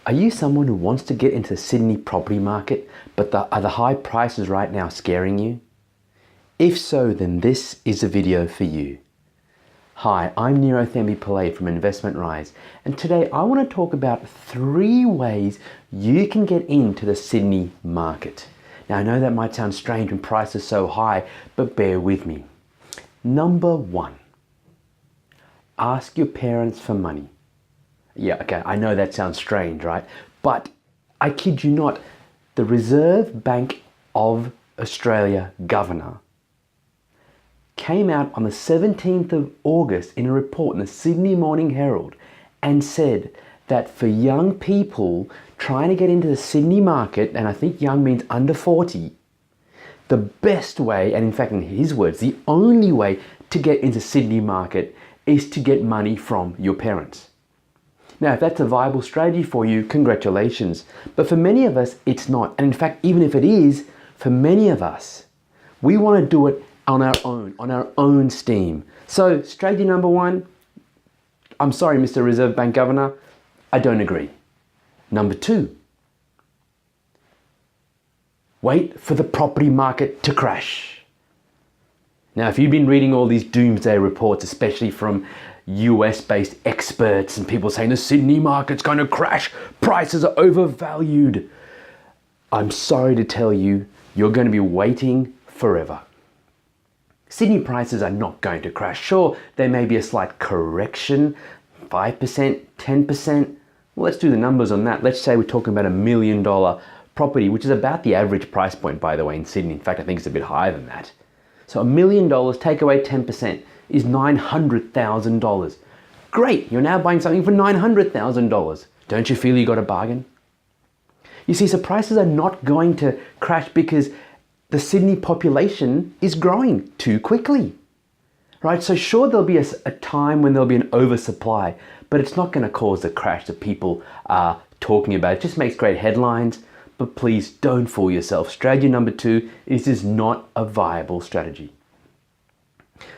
Are you someone who wants to get into the Sydney property market, but are the high prices right now scaring you? If so, then this is a video for you. Hi, I'm Nero Thambi-Pillay from Investment Rise, and today I want to talk about 3 ways you can get into the Sydney market. Now I know that might sound strange when prices are so high, but bear with me. Number 1, ask your parents for money. Yeah, okay, I know that sounds strange, right? But I kid you not, the Reserve Bank of Australia governor came out on the 17th of August in a report in the Sydney Morning Herald and said that for young people trying to get into the Sydney market, and I think young means under 40, the best way, and in fact in his words, the only way to get into Sydney market is to get money from your parents. Now, if that's a viable strategy for you, congratulations. But for many of us, it's not. And in fact, even if it is, for many of us, we want to do it on our own steam. So strategy number 1, I'm sorry, Mr. Reserve Bank Governor, I don't agree. Number 2, wait for the property market to crash. Now, if you've been reading all these doomsday reports, especially from US-based experts and people saying the Sydney market's going to crash, prices are overvalued, I'm sorry to tell you, you're going to be waiting forever. Sydney prices are not going to crash. Sure, there may be a slight correction, 5%, 10%. Well, let's do the numbers on that. Let's say we're talking about $1 million property, which is about the average price point, by the way, in Sydney. In fact, I think it's a bit higher than that. So $1 million, take away 10%, is $900,000. Great, you're now buying something for $900,000. Don't you feel you got a bargain? You see, so prices are not going to crash because the Sydney population is growing too quickly, right? So sure, there'll be a time when there'll be an oversupply, but it's not going to cause the crash that people are talking about. It just makes great headlines, but please don't fool yourself. Strategy number 2 is this is not a viable strategy.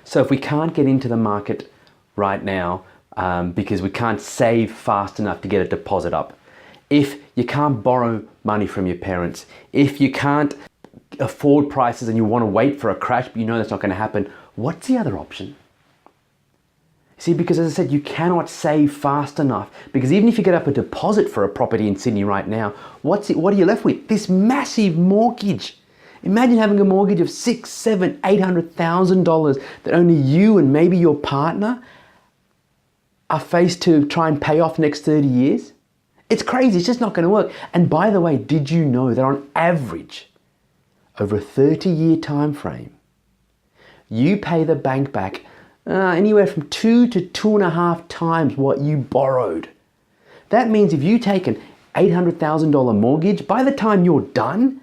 So if we can't get into the market right now because we can't save fast enough to get a deposit up, if you can't borrow money from your parents, if you can't afford prices and you want to wait for a crash but you know that's not going to happen, what's the other option? See, because as I said, you cannot save fast enough, because even if you get up a deposit for a property in Sydney right now, what are you left with? This massive mortgage. Imagine having a mortgage of $600,000, $700,000, $800,000 that only you and maybe your partner are faced to try and pay off next 30 years. It's crazy, it's just not going to work. And by the way, did you know that on average, over a 30-year time frame, you pay the bank back anywhere from 2 to 2.5 times what you borrowed? That means if you take an $800,000 mortgage, by the time you're done,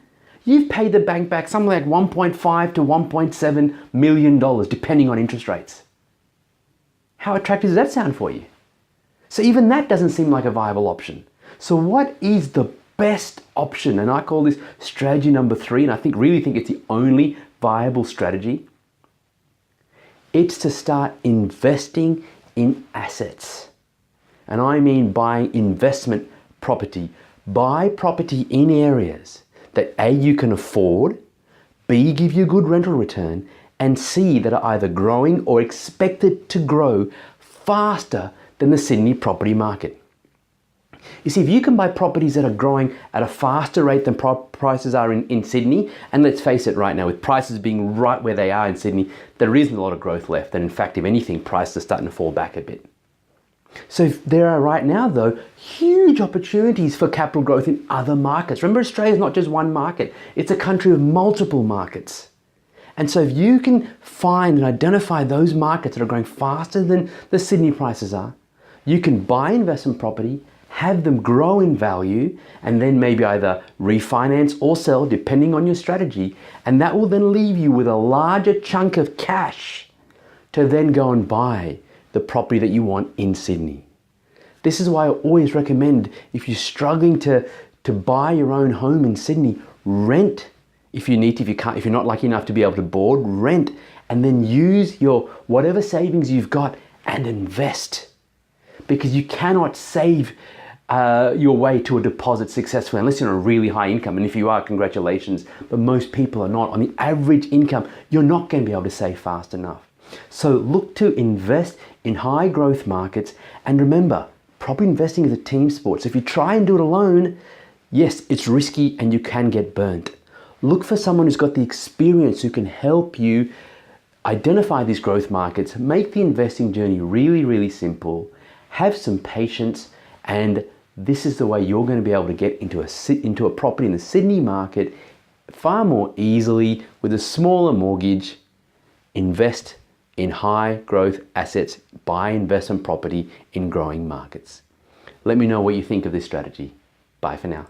you've paid the bank back something like $1.5 to $1.7 million, depending on interest rates. How attractive does that sound for you? So even that doesn't seem like a viable option. So what is the best option? And I call this strategy number 3, and I really think it's the only viable strategy. It's to start investing in assets. And I mean buying investment property. Buy property in areas that A, you can afford, B, give you a good rental return, and C, that are either growing or expected to grow faster than the Sydney property market. You see, if you can buy properties that are growing at a faster rate than prices are in Sydney, and let's face it right now, with prices being right where they are in Sydney, there isn't a lot of growth left. And in fact, if anything, prices are starting to fall back a bit. So there are right now, though, huge opportunities for capital growth in other markets. Remember, Australia is not just one market. It's a country of multiple markets. And so if you can find and identify those markets that are growing faster than the Sydney prices are, you can buy investment property, have them grow in value, and then maybe either refinance or sell, depending on your strategy. And that will then leave you with a larger chunk of cash to then go and buy the property that you want in Sydney. This is why I always recommend, if you're struggling to buy your own home in Sydney, rent if you need to. If you're not lucky enough to be able to board, rent, and then use your whatever savings you've got and invest. Because you cannot save your way to a deposit successfully, unless you're on a really high income. And if you are, congratulations. But most people are not. On the average income, you're not going to be able to save fast enough. So look to invest in high growth markets. And remember, property investing is a team sport. So if you try and do it alone, yes, it's risky and you can get burnt. Look for someone who's got the experience who can help you identify these growth markets, make the investing journey really, really simple, have some patience, and this is the way you're going to be able to get into a property in the Sydney market far more easily with a smaller mortgage. Invest in high growth assets, buy investment property in growing markets. Let me know what you think of this strategy. Bye for now.